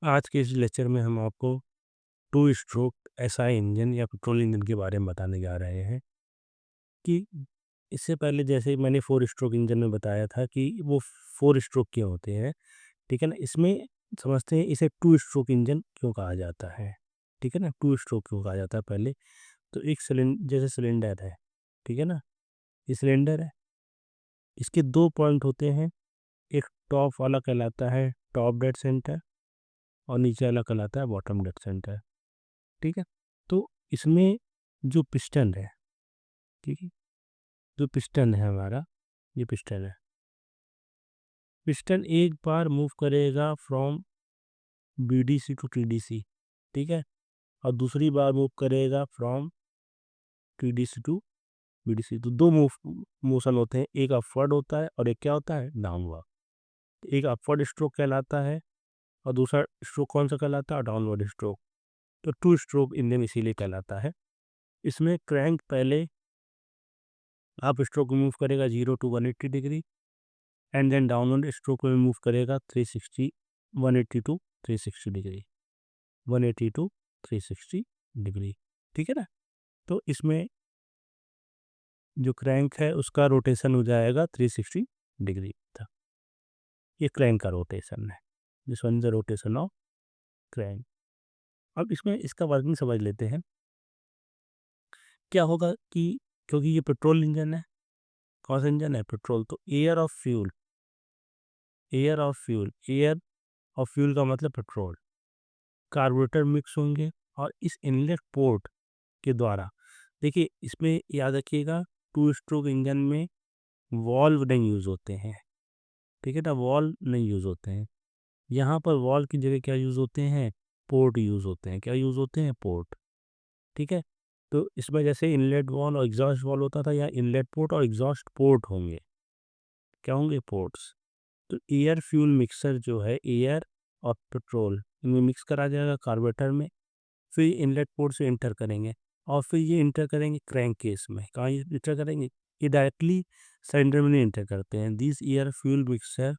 आज के इस लेक्चर में हम आपको टू स्ट्रोक एसआई इंजन या पेट्रोल इंजन के बारे में बताने जा रहे हैं कि इससे पहले जैसे मैंने फोर स्ट्रोक इंजन में बताया था कि वो फोर स्ट्रोक क्यों होते हैं। ठीक है ना, इसमें समझते हैं इसे टू स्ट्रोक इंजन क्यों कहा जाता है। ठीक है ना, टू स्ट्रोक क्यों कहा जाता है पहले। तो एक सिलेंडर, जैसे सिलेंडर है, ठीक है ना, ये सिलेंडर है, इसके दो पॉइंट होते हैं। एक टॉप वाला कहलाता है टॉप डेड सेंटर और नीचे वाला कहलाता है बॉटम डेड सेंटर। ठीक है, तो इसमें जो पिस्टन है, ठीक है, जो पिस्टन है हमारा, ये पिस्टन है, पिस्टन एक बार मूव करेगा फ्रॉम बीडीसी टू टीडीसी। ठीक है, और दूसरी बार मूव करेगा फ्रॉम टीडीसी टू बीडीसी। तो दो मोशन होते हैं, एक अपवर्ड होता है और एक क्या होता है, डाउनवर्ड। एक अपवर्ड स्ट्रोक कहलाता है और दूसरा स्ट्रोक कौन सा कहलाता है, डाउनवर्ड स्ट्रोक। तो टू स्ट्रोक इंजन इसीलिए कहलाता है। इसमें क्रैंक पहले आप स्ट्रोक मूव करेगा 0 to 180 degree and then downward stroke में मूव करेगा 360, 180 टू 360 डिग्री, 180 टू 360 डिग्री। ठीक है ना, तो इसमें जो क्रैंक है उसका रोटेशन हो जाएगा 360 डिग्री था। ये क्रैंक का रोटेशन है, this one is the rotation of crank. अब इसमें इसका वर्किंग समझ लेते हैं। क्या होगा कि क्योंकि ये पेट्रोल इंजन है, कौन सा इंजन है, पेट्रोल, तो air of fuel, air of fuel, air और फ्यूल का मतलब पेट्रोल, कार्बोरेटर मिक्स होंगे और इस इनलेट पोर्ट के द्वारा, देखिए इसमें याद रखिएगा टू स्ट्रोक इंजन में वॉल्व नहीं यूज़ होते हैं। ठीक है ना, वॉल्व नहीं यूज़ होते हैं। यहाँ पर वॉल्व की जगह क्या यूज़ होते हैं, पोर्ट यूज़ होते हैं। क्या यूज़ होते हैं, पोर्ट। ठीक है, तो इसमें जैसे इनलेट वॉल्व और एग्जॉस्ट वॉल्व होता था, यहाँ इनलेट पोर्ट और एग्जॉस्ट पोर्ट होंगे। क्या होंगे, पोर्ट्स। तो एयर फ्यूल मिक्सर जो है, एयर और पेट्रोल इनमें मिक्स करा जाएगा कार्बोरेटर में, फिर इनलेट पोर्ट से इंटर करेंगे और फिर ये इंटर करेंगे क्रैंक केस में। कहाँ ये इंटर करेंगे, ये डायरेक्टली सिलेंडर में नहीं इंटर करते हैं। दिस एयर फ्यूल मिक्सर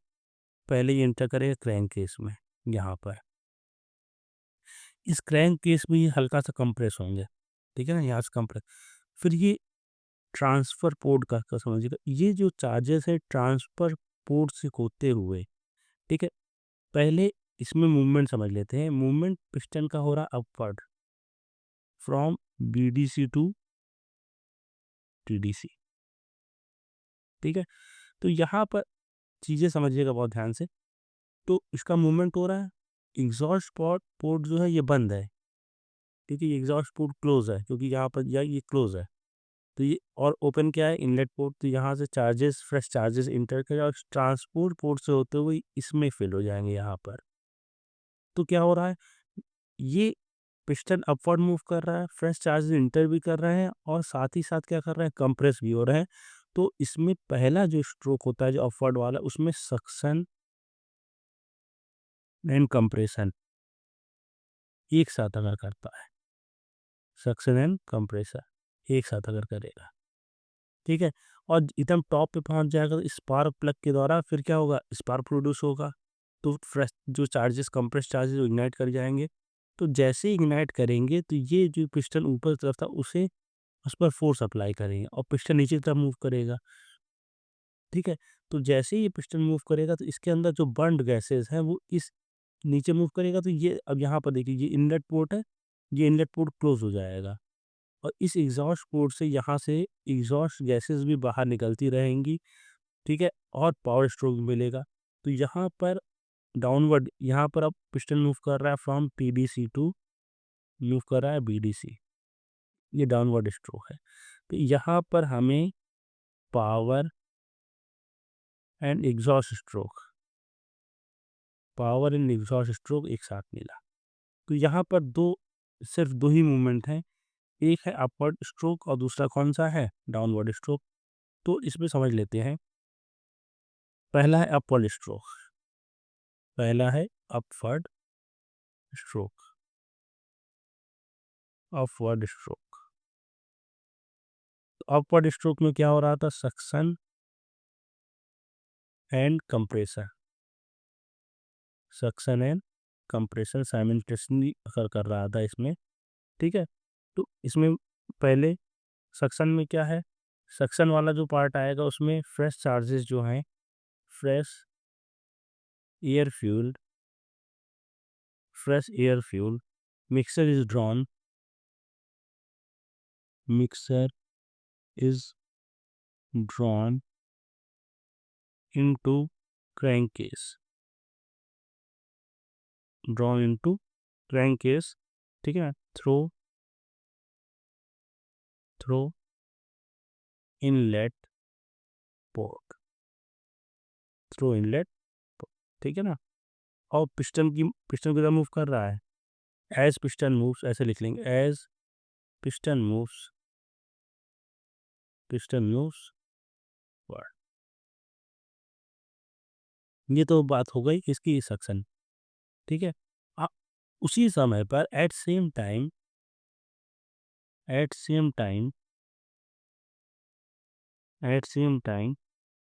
पहले ये इंटर करेगा क्रैंक केस में, यहाँ पर। इस क्रैंक केस में ये हल्का सा कंप्रेस होंगे। ठीक है ना, यहाँ से कंप्रेस, फिर ये ट्रांसफर पोर्ट का समझिएगा, ये जो चार्जेस है ट्रांसफर पोर्ट से होते हुए, ठीक है, पहले इसमें मूवमेंट समझ लेते हैं। मूवमेंट पिस्टन का हो रहा upward from BDC to TDC. ठीक है, तो यहाँ पर चीज़ें समझिएगा बहुत ध्यान से। तो इसका मूवमेंट हो रहा है, एग्जॉस्ट पोर्ट पोर्ट जो है ये बंद है, क्योंकि ये एग्जॉस्ट पोर्ट क्लोज है, क्योंकि यहाँ पर ये क्लोज है। तो ये और ओपन क्या है, इनलेट पोर्ट। तो यहाँ से चार्जेस, फ्रेश चार्जेस इंटर करें और ट्रांसपोर्ट पोर्ट से होते हुए इसमें फिल हो जाएंगे यहाँ पर। तो क्या हो रहा है, ये पिस्टन अपवर्ड मूव कर रहा है, फ्रेश चार्जेस इंटर भी कर रहे हैं और साथ ही साथ क्या कर रहे हैं, कंप्रेस भी हो रहे हैं। तो इसमें पहला जो स्ट्रोक होता है जो अपवर्ड वाला, उसमें सक्शन एंड कंप्रेशन एक साथ अगर करता है, सक्शन एंड कंप्रेसर एक साथ अगर करेगा, ठीक है, और एकदम टॉप पे पहुंच जाएगा तो स्पार्क प्लग के द्वारा फिर क्या होगा, स्पार्क प्रोड्यूस होगा। तो फ्रेश जो चार्जेस, कंप्रेस चार्जेस इग्नाइट कर जाएंगे। तो जैसे ही इग्नाइट करेंगे तो ये जो पिस्टन ऊपर की तरफ था उसे, उस पर फोर्स अप्लाई करेंगे और पिस्टन नीचे की तरफ मूव करेगा। ठीक है, तो जैसे ही ये पिस्टन मूव करेगा तो इसके अंदर जो बर्न्ड गैसेस हैं वो इस नीचे मूव करेगा। तो ये अब यहाँ पर देखिए, ये इनलेट पोर्ट है, ये इनलेट पोर्ट क्लोज हो जाएगा और इस एग्जॉस्ट पोर्ट से यहाँ से एग्जॉस्ट गैसेस भी बाहर निकलती रहेंगी। ठीक है, और पावर स्ट्रोक मिलेगा। तो यहाँ पर डाउनवर्ड, यहाँ पर अब पिस्टन मूव कर रहा है फ्रॉम टीडीसी टू, मूव कर रहा है बीडीसी, ये डाउनवर्ड स्ट्रोक है। तो यहाँ पर हमें power and exhaust stroke, power and exhaust stroke एक साथ मिला। तो यहाँ पर सिर्फ दो ही मूवमेंट हैं, एक है अपवर्ड स्ट्रोक और दूसरा कौन सा है, डाउनवर्ड स्ट्रोक। तो इसमें समझ लेते हैं, पहला है अपवर्ड स्ट्रोक, पहला है upward stroke, upward stroke. Upward stroke में क्या हो रहा था, suction and compressor, suction and compressor simultaneously कर रहा था इसमें, ठीक है। तो इसमें पहले सक्शन में क्या है, सक्शन वाला जो पार्ट आएगा उसमें फ्रेश चार्जेस जो हैं, fresh air fuel mixer is drawn mixer is drawn into crankcase, ठीक है। थ्रो इनलेट पोर्ट, ठीक है ना। और पिस्टन किधर मूव कर रहा है, एज पिस्टन मूव्स, ऐसे लिख लेंगे, एज पिस्टन मूव्स वर्ड। ये तो बात हो गई इसकी सक्शन, ठीक है। आ, उसी समय पर at same time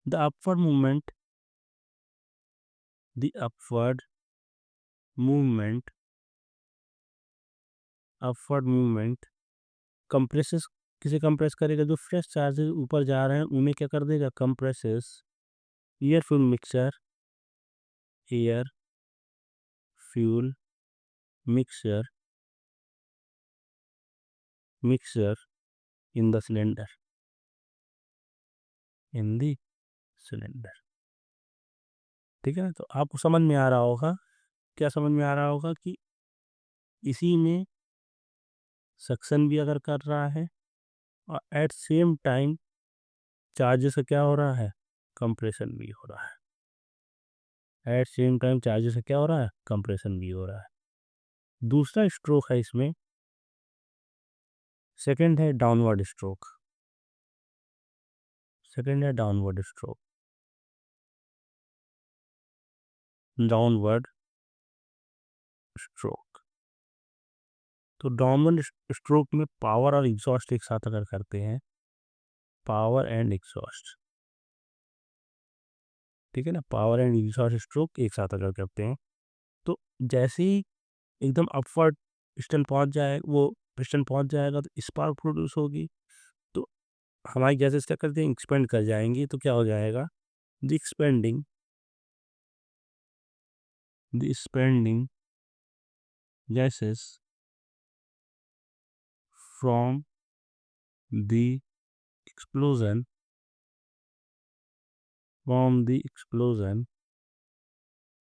the upward movement compresses, किसे कंप्रेस करेगा, जो फ्रेश चार्जेस ऊपर जा रहे हैं उन्हें क्या कर देगा, compresses air fuel mixer in the cylinder, ठीक है ना। तो आपको समझ में आ रहा होगा, क्या समझ में आ रहा होगा कि इसी में सक्शन भी अगर कर रहा है और एट सेम टाइम चार्जेस का क्या हो रहा है, कंप्रेशन भी हो रहा है। दूसरा स्ट्रोक है इसमें, सेकंड है डाउनवर्ड स्ट्रोक, डाउनवर्ड स्ट्रोक। तो डाउनवर्ड स्ट्रोक में पावर और एग्जॉस्ट एक साथ अगर करते हैं, पावर एंड एग्जॉस्ट, ठीक है ना, पावर एंड एग्जॉस्ट स्ट्रोक एक साथ अगर करते हैं, तो जैसे ही एकदम अपवर्ड पिस्टन पहुंच जाएगा तो स्पार्क प्रोड्यूस होगी। तो हमारी गैसेस क्या करते हैं, एक्सपेंड कर जाएंगी। तो क्या हो जाएगा, the expanding gases from the explosion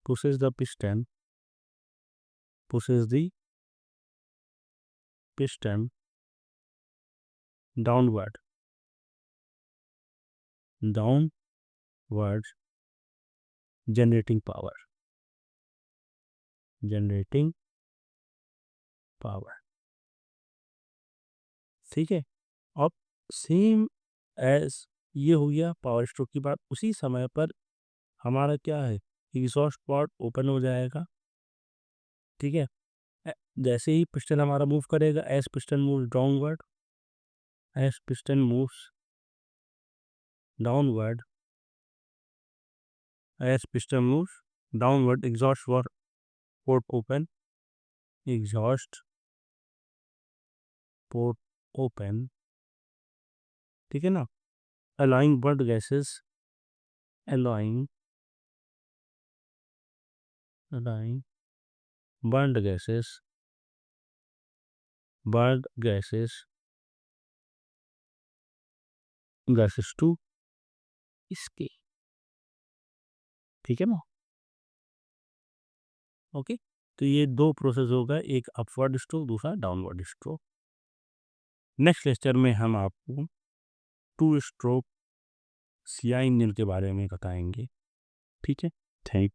pushes the piston downwards, generating power, ठीक है। अब सेम एज ये हो गया पावर स्ट्रोक की बात, उसी समय पर हमारा क्या है, एग्जॉस्ट पॉट ओपन हो जाएगा, ठीक है। जैसे ही पिस्टन हमारा मूव करेगा, as piston moves downward exhaust port open, ठीक है ना, allowing burnt gases allowing burned gases to escape, ठीक है ना। ओके, तो ये दो प्रोसेस होगा, एक अपवर्ड स्ट्रोक, दूसरा डाउनवर्ड स्ट्रोक। नेक्स्ट लेक्चर में हम आपको 2 स्ट्रोक सीआई इंजन के बारे में बताएंगे, ठीक है। थैंक